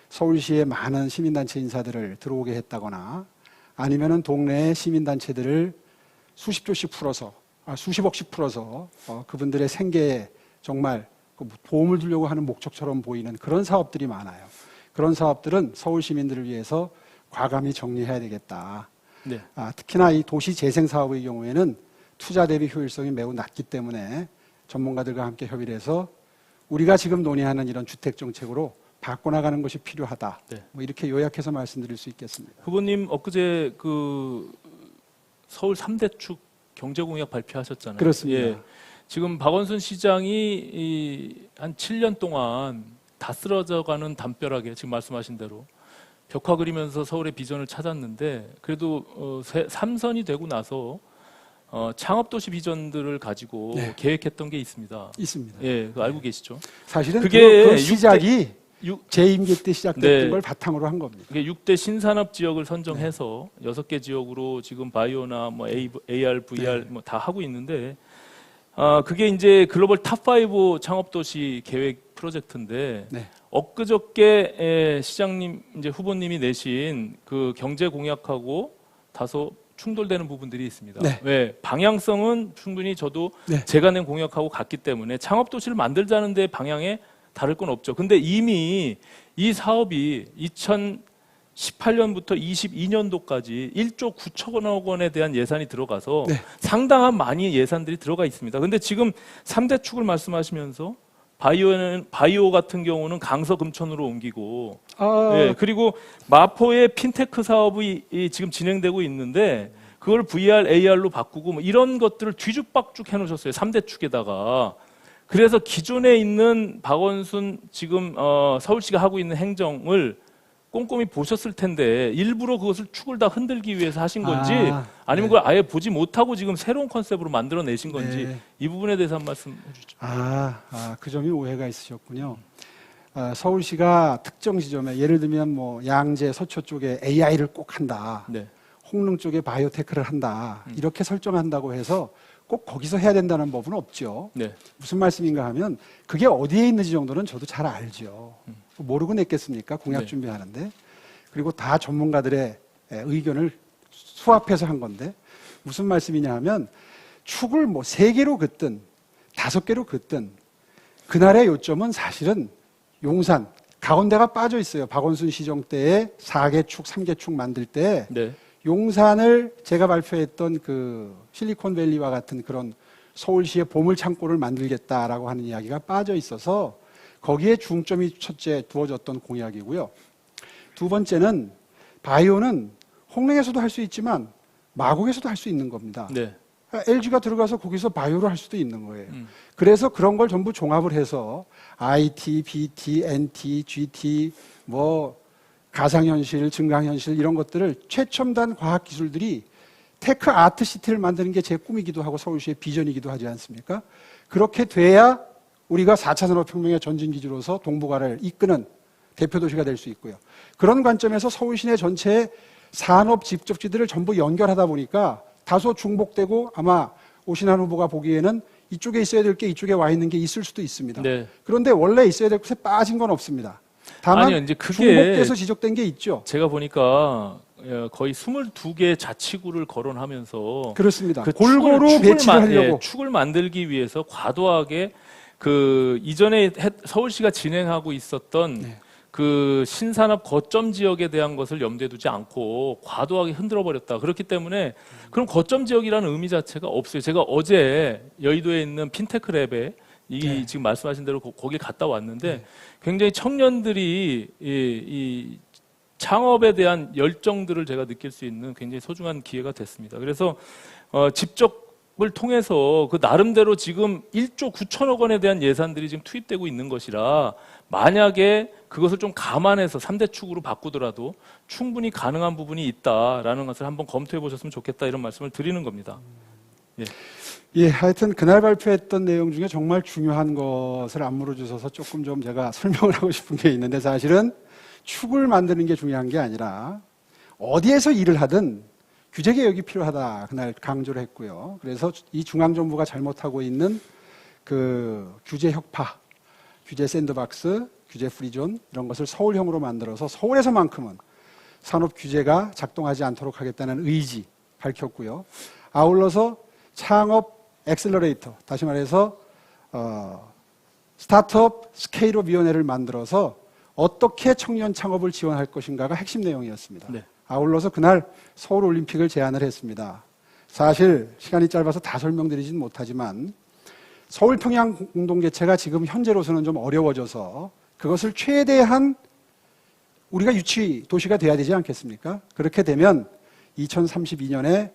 서울시에 많은 시민단체 인사들을 들어오게 했다거나 아니면은 동네의 시민단체들을 수십조씩 풀어서, 수십억씩 풀어서 그분들의 생계에 정말 도움을 주려고 하는 목적처럼 보이는 그런 사업들이 많아요. 그런 사업들은 서울 시민들을 위해서 과감히 정리해야 되겠다. 네. 특히나 이 도시 재생 사업의 경우에는 투자 대비 효율성이 매우 낮기 때문에 전문가들과 함께 협의를 해서 우리가 지금 논의하는 이런 주택 정책으로 바꿔나가는 것이 필요하다. 네. 뭐 이렇게 요약해서 말씀드릴 수 있겠습니다. 후보님 엊그제 그 서울 3대 축 경제공약 발표하셨잖아요. 그렇습니다. 예. 지금 박원순 시장이 한 7년 동안 다 쓰러져가는 담벼락에 지금 말씀하신 대로 벽화 그리면서 서울의 비전을 찾았는데 그래도 3선이 되고 나서 창업도시 비전들을 가지고 네. 계획했던 게 있습니다. 있습니다. 예, 그거 알고 계시죠? 사실은 그게 그 시작이 제 임기 때 시작됐던 네. 걸 바탕으로 한 겁니다. 이게 6대 신산업 지역을 선정해서 6개 지역으로 지금 바이오나 뭐 AR, VR 뭐 다 하고 있는데 그게 이제 글로벌 탑5 창업도시 계획 프로젝트인데 네. 엊그저께 시장님 이제 후보님이 내신 그 경제 공약하고 다소 충돌되는 부분들이 있습니다. 네. 왜 방향성은 충분히 저도 네. 제가 낸 공약하고 같기 때문에 창업도시를 만들자는 데 방향에 다를 건 없죠. 근데 이미 이 사업이 2018년부터 22년도까지 1조 9천억 원에 대한 예산이 들어가서 네. 상당한 많이 예산들이 들어가 있습니다. 근데 지금 3대 축을 말씀하시면서 바이오 같은 경우는 강서 금천으로 옮기고 예, 그리고 마포의 핀테크 사업이 지금 진행되고 있는데 그걸 VR, AR로 바꾸고 뭐 이런 것들을 뒤죽박죽 해놓으셨어요. 3대 축에다가. 그래서 기존에 있는 박원순 지금 서울시가 하고 있는 행정을 꼼꼼히 보셨을 텐데 일부러 그것을 축을 다 흔들기 위해서 하신 건지 아니면 네. 그걸 아예 보지 못하고 지금 새로운 컨셉으로 만들어내신 건지 네. 이 부분에 대해서 한 말씀 해주죠. 그 점이 오해가 있으셨군요. 서울시가 특정 지점에 예를 들면 뭐 양재, 서초 쪽에 AI를 꼭 한다. 네. 홍릉 쪽에 바이오테크를 한다. 이렇게 설정한다고 해서 꼭 거기서 해야 된다는 법은 없죠. 네. 무슨 말씀인가 하면 그게 어디에 있는지 정도는 저도 잘 알죠. 모르고 냈겠습니까? 공약 네. 준비하는데. 그리고 다 전문가들의 의견을 수합해서 한 건데 무슨 말씀이냐 하면 축을 뭐 3개로 긋든 5개로 긋든 그날의 요점은 사실은 용산, 가운데가 빠져 있어요. 박원순 시정 때에 4개 축, 3개 축 만들 때 네. 용산을 제가 발표했던 그 실리콘밸리와 같은 그런 서울시의 보물창고를 만들겠다라고 하는 이야기가 빠져 있어서 거기에 중점이 첫째 두어졌던 공약이고요. 두 번째는 바이오는 홍릉에서도 할 수 있지만 마곡에서도 할 수 있는 겁니다. 네. LG가 들어가서 거기서 바이오를 할 수도 있는 거예요. 그래서 그런 걸 전부 종합을 해서 IT, BT, NT, GT, 뭐 가상현실, 증강현실 이런 것들을 최첨단 과학기술들이 테크 아트 시티를 만드는 게 제 꿈이기도 하고 서울시의 비전이기도 하지 않습니까? 그렇게 돼야 우리가 4차 산업혁명의 전진기지로서 동북아를 이끄는 대표도시가 될 수 있고요. 그런 관점에서 서울 시내 전체의 산업 집적지들을 전부 연결하다 보니까 다소 중복되고 아마 오신환 후보가 보기에는 이쪽에 있어야 될 게 이쪽에 와 있는 게 있을 수도 있습니다. 네. 그런데 원래 있어야 될 곳에 빠진 건 없습니다. 다만 아니요, 이제 그게 중복돼서 지적된 게 있죠. 제가 보니까 거의 22개의 자치구를 거론하면서 그렇습니다. 그 골고루 배치를 하려고. 축을 만들기 위해서 과도하게 그 이전에 서울시가 진행하고 있었던 네. 그 신산업 거점 지역에 대한 것을 염두에 두지 않고 과도하게 흔들어 버렸다. 그렇기 때문에 그럼 거점 지역이라는 의미 자체가 없어요. 제가 어제 여의도에 있는 핀테크랩에 네. 지금 말씀하신 대로 거기 갔다 왔는데 굉장히 청년들이 이 창업에 대한 열정들을 제가 느낄 수 있는 굉장히 소중한 기회가 됐습니다. 그래서 직접을 통해서 그 나름대로 지금 1조 9천억 원에 대한 예산들이 지금 투입되고 있는 것이라 만약에 그것을 좀 감안해서 3대 축으로 바꾸더라도 충분히 가능한 부분이 있다라는 것을 한번 검토해 보셨으면 좋겠다 이런 말씀을 드리는 겁니다. 예, 하여튼 그날 발표했던 내용 중에 정말 중요한 것을 안 물어주셔서 조금 좀 제가 설명을 하고 싶은 게 있는데 사실은 축을 만드는 게 중요한 게 아니라 어디에서 일을 하든 규제 개혁이 필요하다 그날 강조를 했고요. 그래서 이 중앙정부가 잘못하고 있는 그 규제 혁파, 규제 샌드박스, 규제 프리존 이런 것을 서울형으로 만들어서 서울에서만큼은 산업 규제가 작동하지 않도록 하겠다는 의지 밝혔고요. 아울러서 창업 엑셀러레이터, 다시 말해서 스타트업 스케일업 위원회를 만들어서 어떻게 청년 창업을 지원할 것인가가 핵심 내용이었습니다. 네. 아울러서 그날 서울올림픽을 제안을 했습니다. 사실 시간이 짧아서 다 설명드리진 못하지만 서울평양 공동개체가 지금 현재로서는 좀 어려워져서 그것을 최대한 우리가 유치 도시가 돼야 되지 않겠습니까? 그렇게 되면 2032년에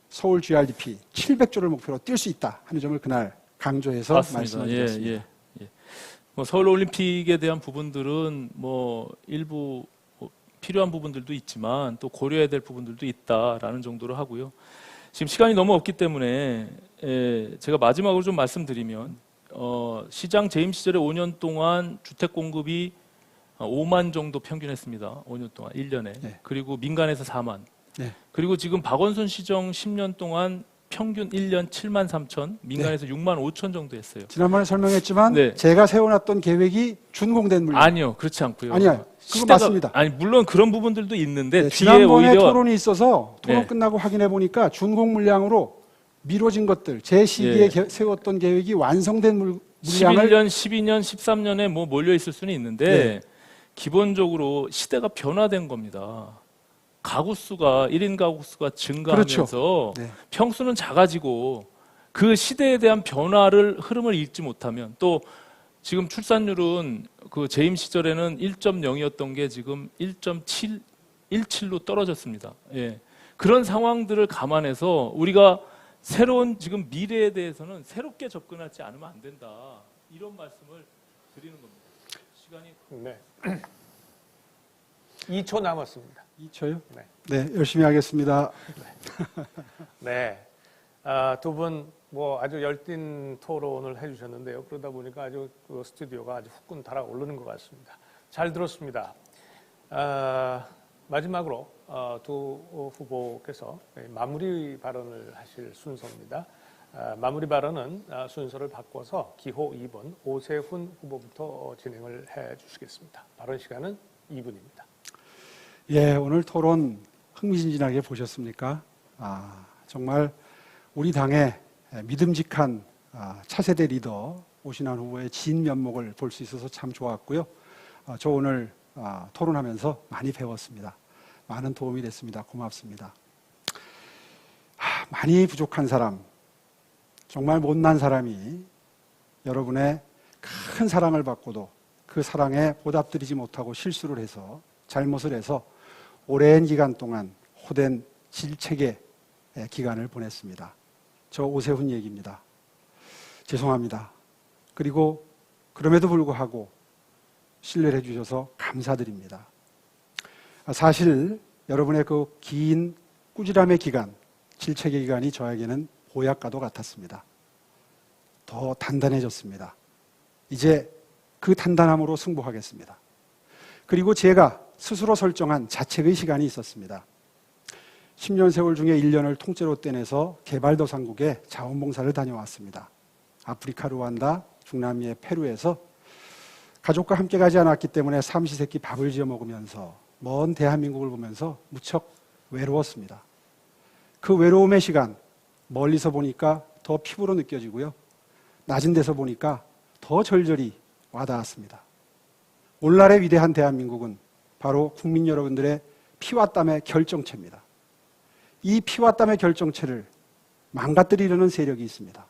서울 GRDP 700조를 목표로 뛸 수 있다 하는 점을 그날 강조해서 맞습니다. 말씀을 드렸습니다. 뭐 서울 올림픽에 대한 부분들은 뭐 일부 필요한 부분들도 있지만 또 고려해야 될 부분들도 있다라는 정도로 하고요. 지금 시간이 너무 없기 때문에 제가 마지막으로 좀 말씀드리면 시장 재임 시절에 5년 동안 주택 공급이 5만 정도 평균했습니다. 5년 동안 1년에. 네. 그리고 민간에서 4만. 네. 그리고 지금 박원순 시정 10년 동안 평균 1년 7만 3천, 민간에서 6만 5천 정도 했어요. 지난번에 설명했지만 네. 제가 세워놨던 계획이 준공된 물량. 아니요, 그렇지 않고요. 아니요, 그거 맞습니다. 아니 물론 그런 부분들도 있는데 네, 뒤에 지난번에 오히려 토론이 있어서 토론 네. 끝나고 확인해 보니까 준공 물량으로 미뤄진 것들, 제 시기에 예. 세웠던 계획이 완성된 물량을 11년, 12년, 13년에 뭐 몰려 있을 수는 있는데 네. 기본적으로 시대가 변화된 겁니다. 가구 수가 1인 가구 수가 증가하면서 그렇죠. 네. 평수는 작아지고 그 시대에 대한 변화를 흐름을 읽지 못하면 또 지금 출산율은 그 재임 시절에는 1.0이었던 게 지금 1.717로 떨어졌습니다. 예. 그런 상황들을 감안해서 우리가 새로운 지금 미래에 대해서는 새롭게 접근하지 않으면 안 된다. 이런 말씀을 드리는 겁니다. 시간이 네. 2초 남았습니다. 2초요? 네. 네, 열심히 하겠습니다. 네. 두 분 뭐 아주 열띤 토론을 해주셨는데요. 그러다 보니까 아주 그 스튜디오가 아주 후끈 달아오르는 것 같습니다. 잘 들었습니다. 마지막으로 두 후보께서 마무리 발언을 하실 순서입니다. 마무리 발언은 순서를 바꿔서 기호 2번 오세훈 후보부터 진행을 해 주시겠습니다. 발언 시간은 2분입니다. 예, 오늘 토론 흥미진진하게 보셨습니까? 정말 우리 당의 믿음직한 차세대 리더 오신환 후보의 진 면목을 볼 수 있어서 참 좋았고요. 저 오늘 토론하면서 많이 배웠습니다. 많은 도움이 됐습니다. 고맙습니다. 많이 부족한 사람, 정말 못난 사람이 여러분의 큰 사랑을 받고도 그 사랑에 보답드리지 못하고 실수를 해서 잘못을 해서 오랜 기간 동안 호된 질책의 기간을 보냈습니다. 저 오세훈 얘기입니다. 죄송합니다. 그리고 그럼에도 불구하고 신뢰를 해주셔서 감사드립니다. 사실 여러분의 그 긴 꾸지람의 기간, 질책의 기간이 저에게는 보약과도 같았습니다. 더 단단해졌습니다. 이제 그 단단함으로 승부하겠습니다. 그리고 제가 스스로 설정한 자책의 시간이 있었습니다. 10년 세월 중에 1년을 통째로 떼내서 개발도상국에 자원봉사를 다녀왔습니다. 아프리카 루안다, 중남미의 페루에서 가족과 함께 가지 않았기 때문에 삼시세끼 밥을 지어 먹으면서 먼 대한민국을 보면서 무척 외로웠습니다. 그 외로움의 시간, 멀리서 보니까 더 피부로 느껴지고요. 낮은 데서 보니까 더 절절히 와닿았습니다. 오늘날의 위대한 대한민국은 바로 국민 여러분들의 피와 땀의 결정체입니다. 이 피와 땀의 결정체를 망가뜨리려는 세력이 있습니다.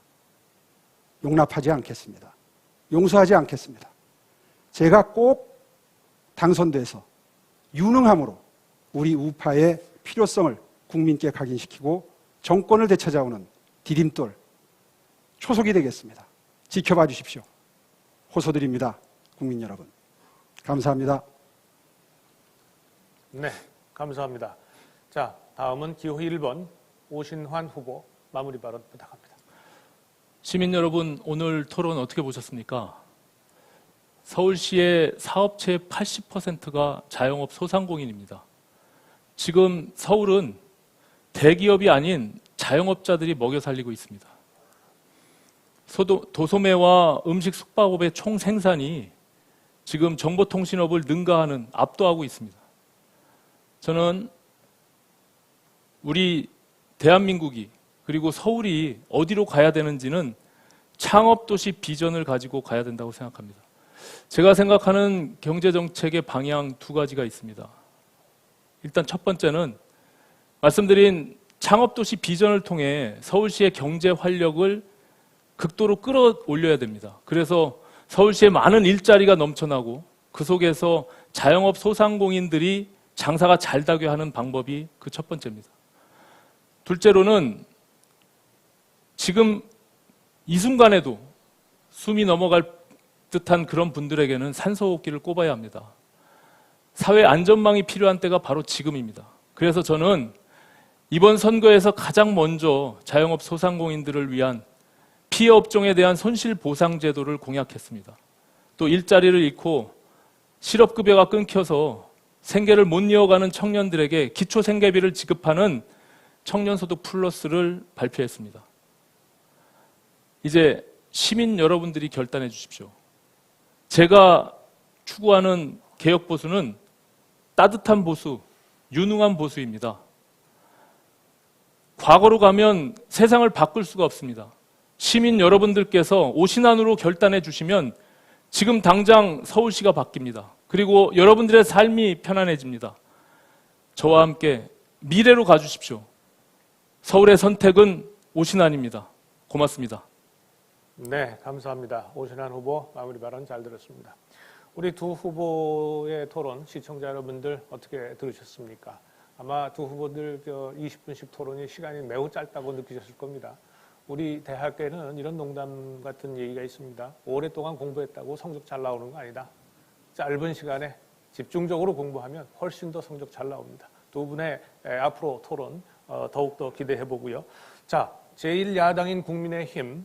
용납하지 않겠습니다. 용서하지 않겠습니다. 제가 꼭 당선돼서 유능함으로 우리 우파의 필요성을 국민께 각인시키고 정권을 되찾아오는 디딤돌, 초석이 되겠습니다. 지켜봐 주십시오. 호소드립니다. 국민 여러분. 감사합니다. 네, 감사합니다. 자, 다음은 기호 1번 오신환 후보 마무리 발언 부탁합니다. 시민 여러분, 오늘 토론 어떻게 보셨습니까? 서울시의 사업체의 80%가 자영업 소상공인입니다. 지금 서울은 대기업이 아닌 자영업자들이 먹여 살리고 있습니다. 도소매와 음식 숙박업의 총 생산이 지금 정보통신업을 능가하는 압도하고 있습니다. 저는 우리 대한민국이 그리고 서울이 어디로 가야 되는지는 창업도시 비전을 가지고 가야 된다고 생각합니다. 제가 생각하는 경제정책의 방향 두 가지가 있습니다. 일단 첫 번째는 말씀드린 창업도시 비전을 통해 서울시의 경제 활력을 극도로 끌어올려야 됩니다. 그래서 서울시에 많은 일자리가 넘쳐나고 그 속에서 자영업 소상공인들이 장사가 잘 되게 하는 방법이 그 첫 번째입니다. 둘째로는 지금 이 순간에도 숨이 넘어갈 듯한 그런 분들에게는 산소호흡기를 꼽아야 합니다. 사회 안전망이 필요한 때가 바로 지금입니다. 그래서 저는 이번 선거에서 가장 먼저 자영업 소상공인들을 위한 피해 업종에 대한 손실보상제도를 공약했습니다. 또 일자리를 잃고 실업급여가 끊겨서 생계를 못 이어가는 청년들에게 기초생계비를 지급하는 청년소득 플러스를 발표했습니다. 이제 시민 여러분들이 결단해 주십시오. 제가 추구하는 개혁보수는 따뜻한 보수, 유능한 보수입니다. 과거로 가면 세상을 바꿀 수가 없습니다. 시민 여러분들께서 오신환으로 결단해 주시면 지금 당장 서울시가 바뀝니다. 그리고 여러분들의 삶이 편안해집니다. 저와 함께 미래로 가주십시오. 서울의 선택은 오신환입니다. 고맙습니다. 네, 감사합니다. 오신환 후보 마무리 발언 잘 들었습니다. 우리 두 후보의 토론 시청자 여러분들 어떻게 들으셨습니까? 아마 두 후보들 20분씩 토론이 시간이 매우 짧다고 느끼셨을 겁니다. 우리 대학교에는 이런 농담 같은 얘기가 있습니다. 오랫동안 공부했다고 성적 잘 나오는 거 아니다. 짧은 시간에 집중적으로 공부하면 훨씬 더 성적 잘 나옵니다. 두 분의 앞으로 토론 더욱더 기대해 보고요. 자, 제1야당인 국민의힘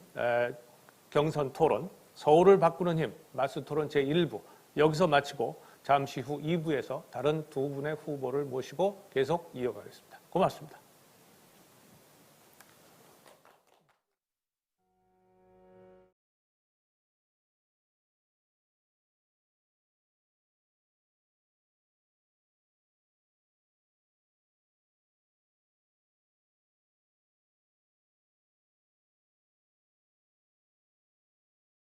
경선 토론, 서울을 바꾸는 힘, 마스 토론 제1부 여기서 마치고 잠시 후 2부에서 다른 두 분의 후보를 모시고 계속 이어가겠습니다. 고맙습니다.